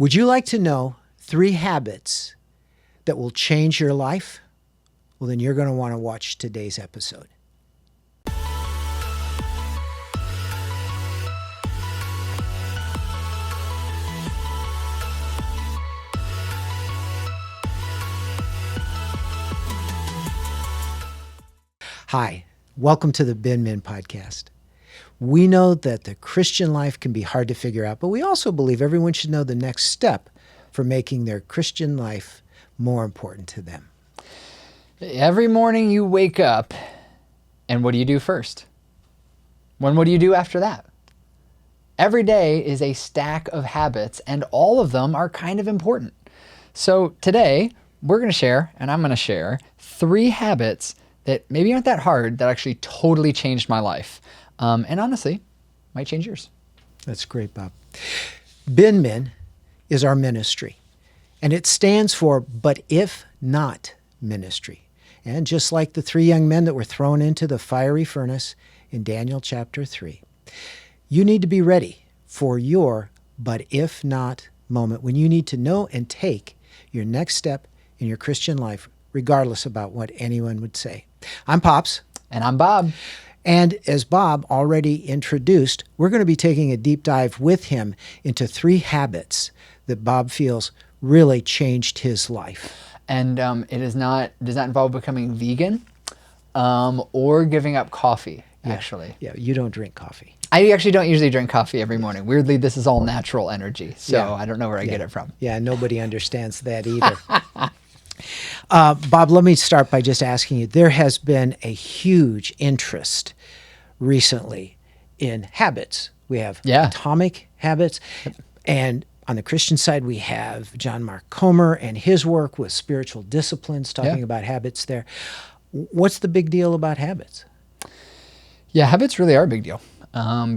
Would you like to know 3 habits that will change your life? Well, then you're going to want to watch today's episode. Hi, welcome to the Binmin podcast. We know that the Christian life can be hard to figure out, but we also believe everyone should know the next step for making their Christian life more important to them. Every morning you wake up, and what do you do first? What do you do after that? Every day is a stack of habits, and all of them are kind of important. So today, we're going to share, and I'm going to share, 3 habits that maybe aren't that hard, that actually totally changed my life. And honestly, might change yours. That's great, Bob. Binmin is our ministry, and it stands for But If Not Ministry. And just like the 3 young men that were thrown into the fiery furnace in Daniel chapter 3, you need to be ready for your but if not moment when you need to know and take your next step in your Christian life, regardless about what anyone would say. I'm Pops. And I'm Bob. And as Bob already introduced, we're going to be taking a deep dive with him into 3 habits that Bob feels really changed his life. And it does not involve becoming vegan or giving up coffee, actually. Yeah, you don't drink coffee. I actually don't usually drink coffee every morning. Weirdly, this is all natural energy, so I don't know where I get it from. Yeah, nobody understands that either. Bob, let me start by just asking you, there has been a huge interest recently in habits. We have atomic habits, and on the Christian side, we have John Mark Comer and his work with spiritual disciplines, talking about habits there. What's the big deal about habits? Yeah, habits really are a big deal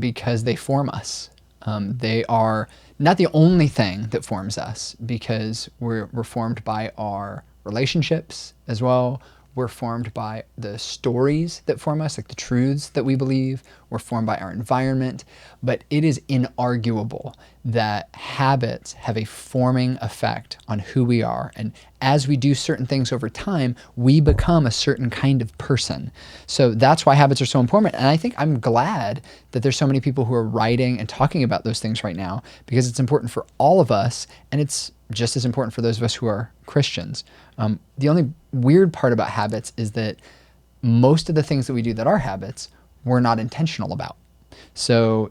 because they form us. They are not the only thing that forms us, because we're formed by our relationships as well. We're formed by the stories that form us, like the truths that we believe. We're formed by our environment. But it is inarguable that habits have a forming effect on who we are. And as we do certain things over time, we become a certain kind of person. So that's why habits are so important. And I think I'm glad that there's so many people who are writing and talking about those things right now, because it's important for all of us, and it's just as important for those of us who are Christians. The only weird part about habits is that most of the things that we do that are habits, we're not intentional about. So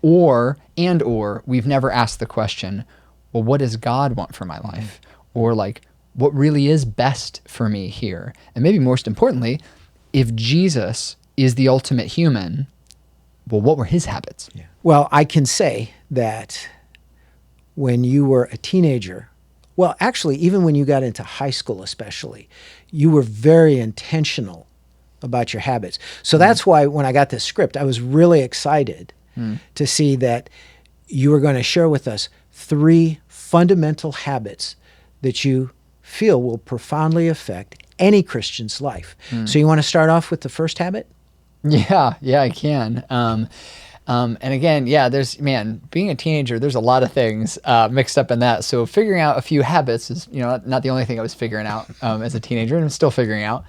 or we've never asked the question, well, what does God want for my life? Or what really is best for me here? And maybe most importantly, if Jesus is the ultimate human, well, what were his habits? Yeah. Well, I can say that when you were a teenager, well, actually, even when you got into high school especially, you were very intentional about your habits. So that's why when I got this script, I was really excited to see that you were going to share with us 3 fundamental habits that you feel will profoundly affect any Christian's life. So you want to start off with the first habit? Yeah, I can. And again, being a teenager, there's a lot of things mixed up in that. So figuring out a few habits is, not the only thing I was figuring out as a teenager, and I'm still figuring out.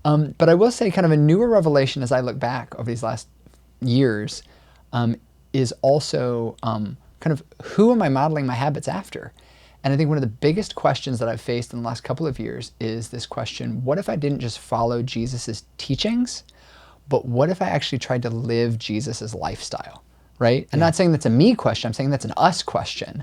But I will say kind of a newer revelation as I look back over these last years is also kind of who am I modeling my habits after? And I think one of the biggest questions that I've faced in the last couple of years is this question: what if I didn't just follow Jesus's teachings, but what if I actually tried to live Jesus's lifestyle, right? I'm not saying that's a me question, I'm saying that's an us question,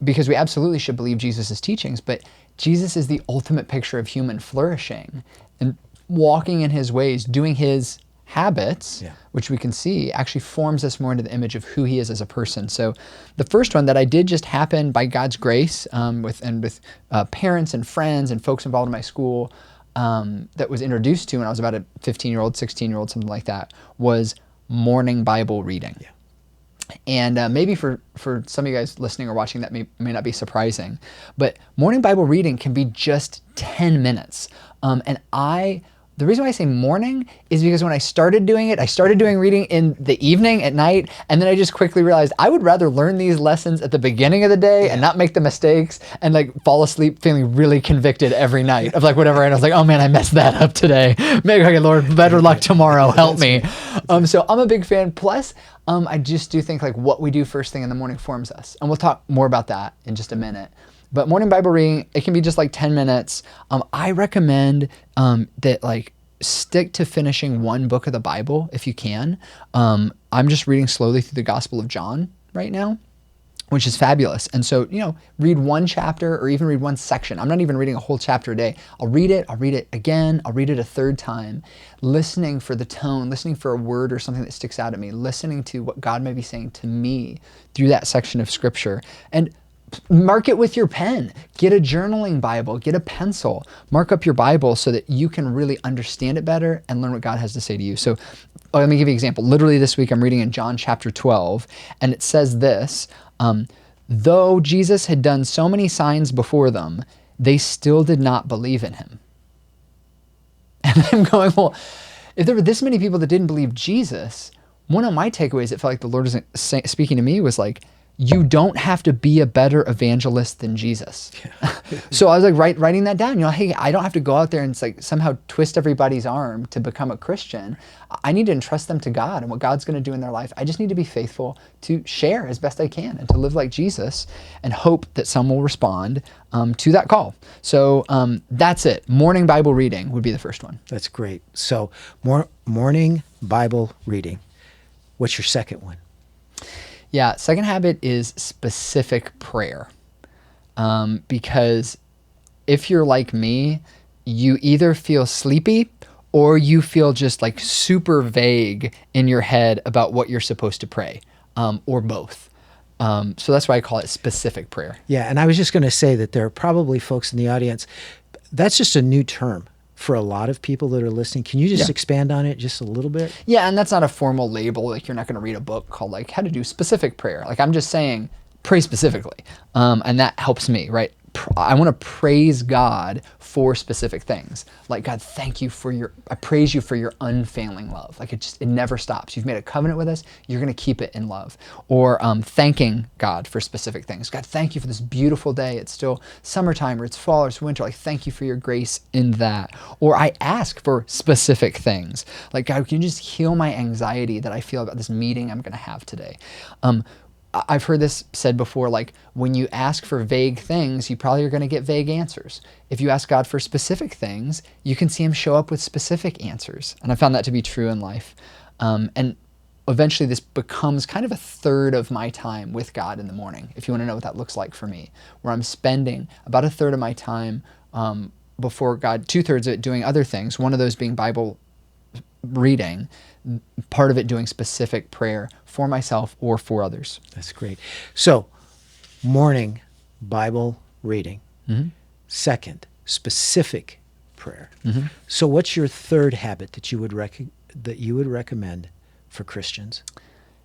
because we absolutely should believe Jesus's teachings, but Jesus is the ultimate picture of human flourishing, and walking in his ways, doing his habits, which we can see, actually forms us more into the image of who he is as a person. So the first one that I did just happen by God's grace with parents and friends and folks involved in my school, that was introduced to when I was about a 15-year-old, 16-year-old, something like that, was morning Bible reading. And maybe for some of you guys listening or watching, that may not be surprising, but morning Bible reading can be just 10 minutes. And I The reason why I say morning is because when I started doing it, I started doing reading in the evening at night, and then I just quickly realized I would rather learn these lessons at the beginning of the day and not make the mistakes and like fall asleep feeling really convicted every night of like whatever. And I was like, oh man, I messed that up today. Maybe okay, Lord, better luck tomorrow. Help me. So I'm a big fan. Plus, I just do think like what we do first thing in the morning forms us, and we'll talk more about that in just a minute. But morning Bible reading, it can be just like 10 minutes. I recommend that like stick to finishing one book of the Bible if you can. I'm just reading slowly through the Gospel of John right now, which is fabulous. And so, read one chapter or even read one section. I'm not even reading a whole chapter a day. I'll read it again, I'll read it a third time, listening for the tone, listening for a word or something that sticks out at me, listening to what God may be saying to me through that section of scripture. And mark it with your pen. Get a journaling Bible, get a pencil, mark up your Bible so that you can really understand it better and learn what God has to say to you. So let me give you an example. Literally this week, I'm reading in John chapter 12, and it says this, though Jesus had done so many signs before them, they still did not believe in him. And I'm going, well, if there were this many people that didn't believe Jesus, one of my takeaways that felt like the Lord was speaking to me was like, you don't have to be a better evangelist than Jesus. Yeah. So I was like writing that down. Hey, I don't have to go out there and like somehow twist everybody's arm to become a Christian. I need to entrust them to God and what God's going to do in their life. I just need to be faithful to share as best I can and to live like Jesus and hope that some will respond to that call. So that's it. Morning Bible reading would be the first one. That's great. So morning Bible reading. What's your second one? Yeah, second habit is specific prayer. Because if you're like me, you either feel sleepy or you feel just like super vague in your head about what you're supposed to pray, or both. So that's why I call it specific prayer. Yeah, and I was just going to say that there are probably folks in the audience, that's just a new term for a lot of people that are listening. Can you just expand on it just a little bit? Yeah, and that's not a formal label. Like you're not going to read a book called like how to do specific prayer. Like I'm just saying pray specifically. And that helps me, right? I want to praise God for specific things. Like, God, thank you for I praise you for your unfailing love. Like it never stops. You've made a covenant with us. You're going to keep it in love. Or thanking God for specific things. God, thank you for this beautiful day. It's still summertime or it's fall or it's winter. Like, thank you for your grace in that. Or I ask for specific things. Like, God, can you just heal my anxiety that I feel about this meeting I'm going to have today? I've heard this said before, like when you ask for vague things, you probably are going to get vague answers. If you ask God for specific things, you can see him show up with specific answers. And I found that to be true in life. And eventually this becomes kind of a third of my time with God in the morning, if you want to know what that looks like for me, where I'm spending about a third of my time before God, 2/3 of it doing other things, one of those being Bible reading, part of it doing specific prayer for myself or for others. That's great. So, morning Bible reading. Mm-hmm. Second, specific prayer. Mm-hmm. So, what's your third habit that you would recommend for Christians?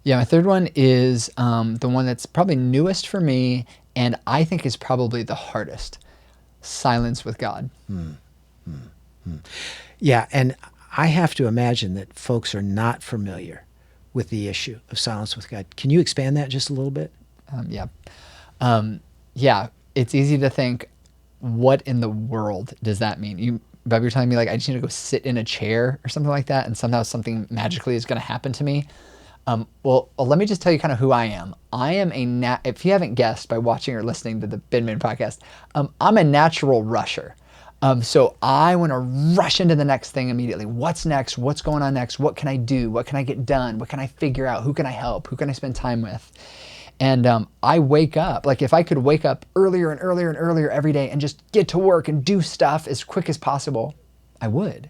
Yeah, my third one is the one that's probably newest for me, and I think is probably the hardest: silence with God. Yeah, and I have to imagine that folks are not familiar with the issue of silence with God. Can you expand that just a little bit? Yeah, it's easy to think, what in the world does that mean? Bob, you're telling me like I just need to go sit in a chair or something like that, and somehow something magically is going to happen to me. Well, let me just tell you kind of who I am. I am if you haven't guessed by watching or listening to the Binmin podcast, I'm a natural rusher. So I want to rush into the next thing immediately. What's next? What's going on next? What can I do? What can I get done? What can I figure out? Who can I help? Who can I spend time with? And I wake up, like if I could wake up earlier and earlier and earlier every day and just get to work and do stuff as quick as possible, I would.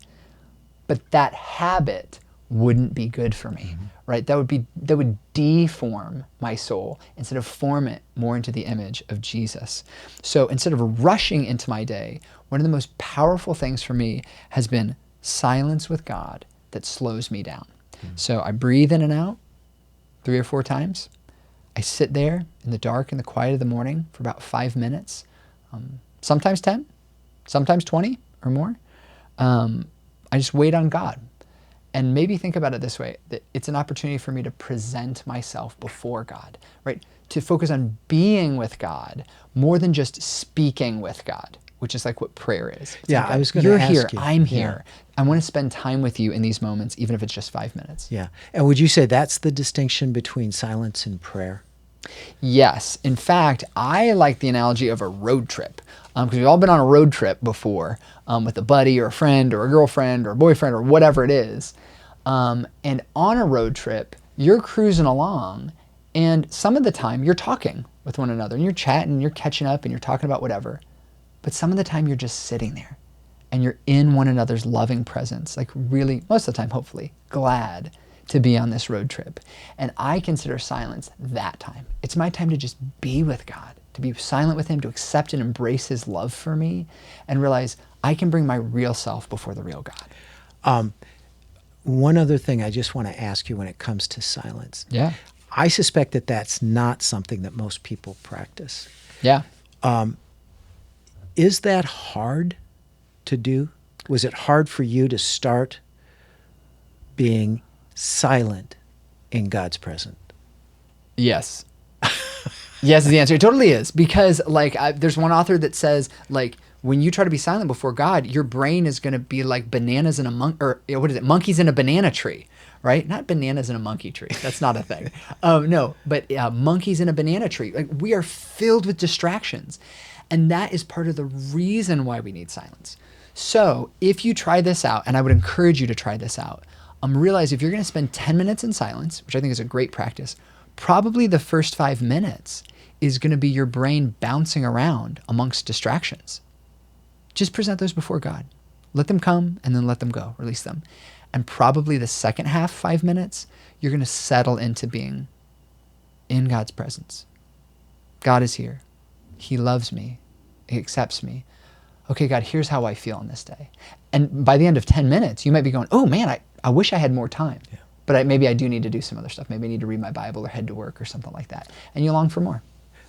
But that habit wouldn't be good for me, right? That would deform my soul instead of form it more into the image of Jesus. So instead of rushing into my day, one of the most powerful things for me has been silence with God that slows me down. So I breathe in and out 3 or 4 times. I sit there in the dark and the quiet of the morning for about 5 sometimes 10, sometimes 20 or more. I I just wait on God. And maybe think about it this way, that it's an opportunity for me to present myself before God, right? To focus on being with God more than just speaking with God, which is like what prayer is. It's Yeah, like, I was gonna you're ask here, you. I'm Yeah. here. I want to spend time with you in these moments, even if it's just 5 minutes. Yeah. And would you say that's the distinction between silence and prayer? Yes. In fact, I like the analogy of a road trip, because we've all been on a road trip before, with a buddy or a friend or a girlfriend or a boyfriend or whatever it is. And on a road trip, you're cruising along, and some of the time you're talking with one another and you're chatting, you're catching up and you're talking about whatever. But some of the time you're just sitting there and you're in one another's loving presence, like really, most of the time, hopefully, glad to be on this road trip. And I consider silence that time. It's my time to just be with God, to be silent with Him, to accept and embrace His love for me, and realize I can bring my real self before the real God. One other thing I just want to ask you when it comes to silence. Yeah. I suspect that that's not something that most people practice. Yeah. Is that hard to do? Was it hard for you to start being silent in God's presence? Yes. Yes is the answer. It totally is. Because there's one author that says, like, when you try to be silent before God, your brain is going to be like bananas in a monkeys in a banana tree, right? Not bananas in a monkey tree. That's not a thing. No, but monkeys in a banana tree. Like, we are filled with distractions. And that is part of the reason why we need silence. So if you try this out, and I would encourage you to try this out, realize if you're going to spend 10 minutes in silence, which I think is a great practice, probably the first 5 minutes is going to be your brain bouncing around amongst distractions. Just present those before God. Let them come and then let them go. Release them. And probably the second half, 5 minutes, you're going to settle into being in God's presence. God is here. He loves me. He accepts me. Okay, God, here's how I feel on this day. And by the end of 10 minutes, you might be going, oh man, I wish I had more time. Yeah. But maybe I do need to do some other stuff. Maybe I need to read my Bible or head to work or something like that. And you long for more.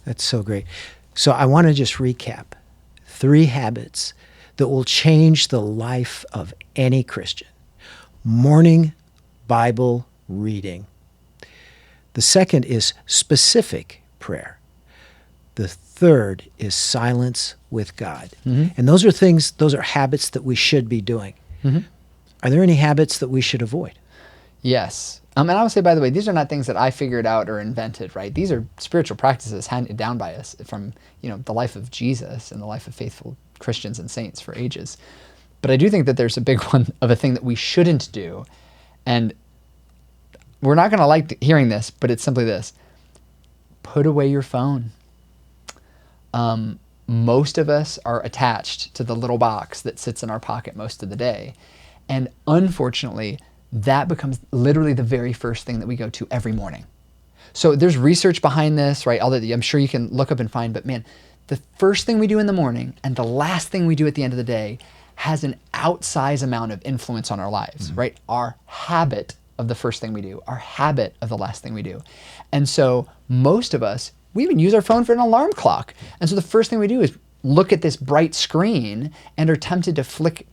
That's so great. So I want to just recap 3 habits that will change the life of any Christian. Morning Bible reading. The second is specific prayer. The third is silence with God. Mm-hmm. And those are habits that we should be doing. Mm-hmm. Are there any habits that we should avoid? Yes. And I would say, by the way, these are not things that I figured out or invented, right? These are spiritual practices handed down by us from, the life of Jesus and the life of faithful Christians and saints for ages. But I do think that there's a big one of a thing that we shouldn't do. And we're not going to like hearing this, but it's simply this. Put away your phone. Most of us are attached to the little box that sits in our pocket most of the day. And unfortunately, that becomes literally the very first thing that we go to every morning. So there's research behind this, right? All that I'm sure you can look up and find, but man, the first thing we do in the morning and the last thing we do at the end of the day has an outsized amount of influence on our lives, mm-hmm. right? Our habit of the first thing we do, our habit of the last thing we do. And so most of us, we even use our phone for an alarm clock. And so the first thing we do is look at this bright screen and are tempted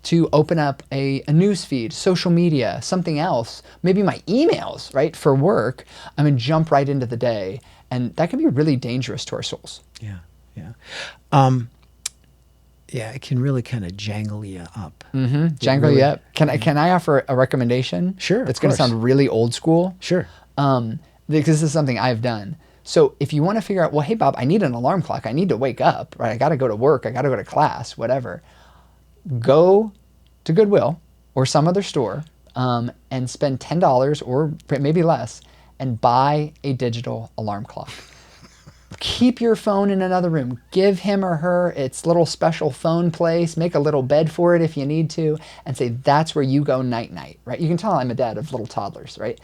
to open up a news feed, social media, something else, maybe my emails, right, for work. I'm going to jump right into the day. And that can be really dangerous to our souls. Yeah. Yeah, it can really kind of jangle you up. Mm-hmm. Jangle you up. Can I offer a recommendation? Sure. That's going to sound really old school. Sure. Because this is something I've done. So if you want to figure out, well, hey, Bob, I need an alarm clock. I need to wake up, right? I got to go to work. I got to go to class, whatever. Go to Goodwill or some other store and spend $10 or maybe less and buy a digital alarm clock. Keep your phone in another room. Give him or her its little special phone place. Make a little bed for it if you need to, and say that's where you go night-night, right? You can tell I'm a dad of little toddlers, right?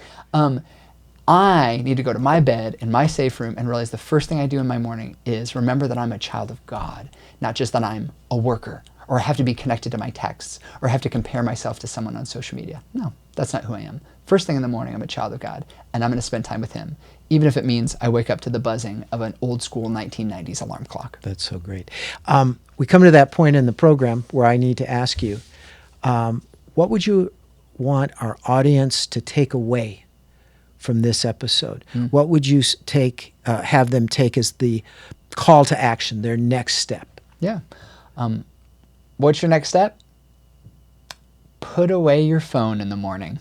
I need to go to my bed in my safe room and realize the first thing I do in my morning is remember that I'm a child of God, not just that I'm a worker or I have to be connected to my texts or have to compare myself to someone on social media. No, that's not who I am. First thing in the morning, I'm a child of God, and I'm going to spend time with Him, even if it means I wake up to the buzzing of an old school 1990s alarm clock. That's so great. We come to that point in the program where I need to ask you, what would you want our audience to take away from this episode? What would you have them take as the call to action, their next step? Yeah. What's your next step? Put away your phone in the morning.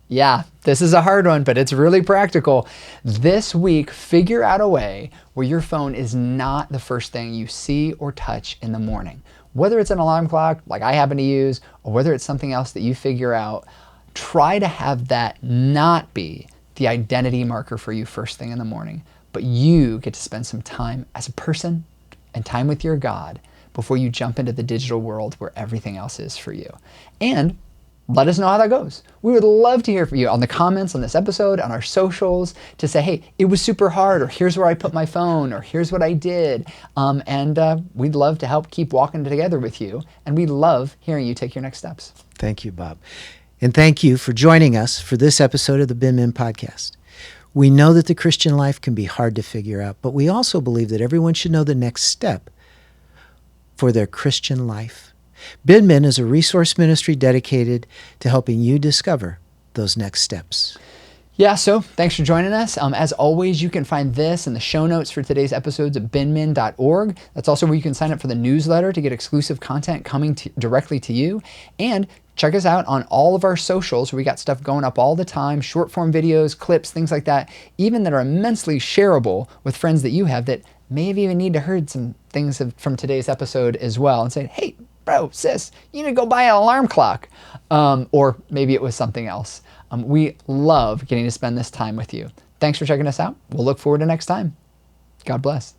Yeah, this is a hard one, but it's really practical. This week, figure out a way where your phone is not the first thing you see or touch in the morning. Whether it's an alarm clock, like I happen to use, or whether it's something else that you figure out, try to have that not be the identity marker for you first thing in the morning, but you get to spend some time as a person and time with your God before you jump into the digital world where everything else is for you. And let us know how that goes. We would love to hear from you on the comments on this episode, on our socials, to say, hey, it was super hard, or here's where I put my phone, or here's what I did. We'd love to help keep walking together with you. And we love hearing you take your next steps. Thank you, Bob. And thank you for joining us for this episode of the Binmin Podcast. We know that the Christian life can be hard to figure out, but we also believe that everyone should know the next step for their Christian life. Binmin is a resource ministry dedicated to helping you discover those next steps. Yeah, so thanks for joining us. As always, you can find this in the show notes for today's episodes at binmin.org. That's also where you can sign up for the newsletter to get exclusive content coming directly to you. And check us out on all of our socials. We got stuff going up all the time, short form videos, clips, things like that, even that are immensely shareable with friends that you have that may have even need to heard some things from today's episode as well and say, hey, bro, sis, you need to go buy an alarm clock. Or maybe it was something else. We love getting to spend this time with you. Thanks for checking us out. We'll look forward to next time. God bless.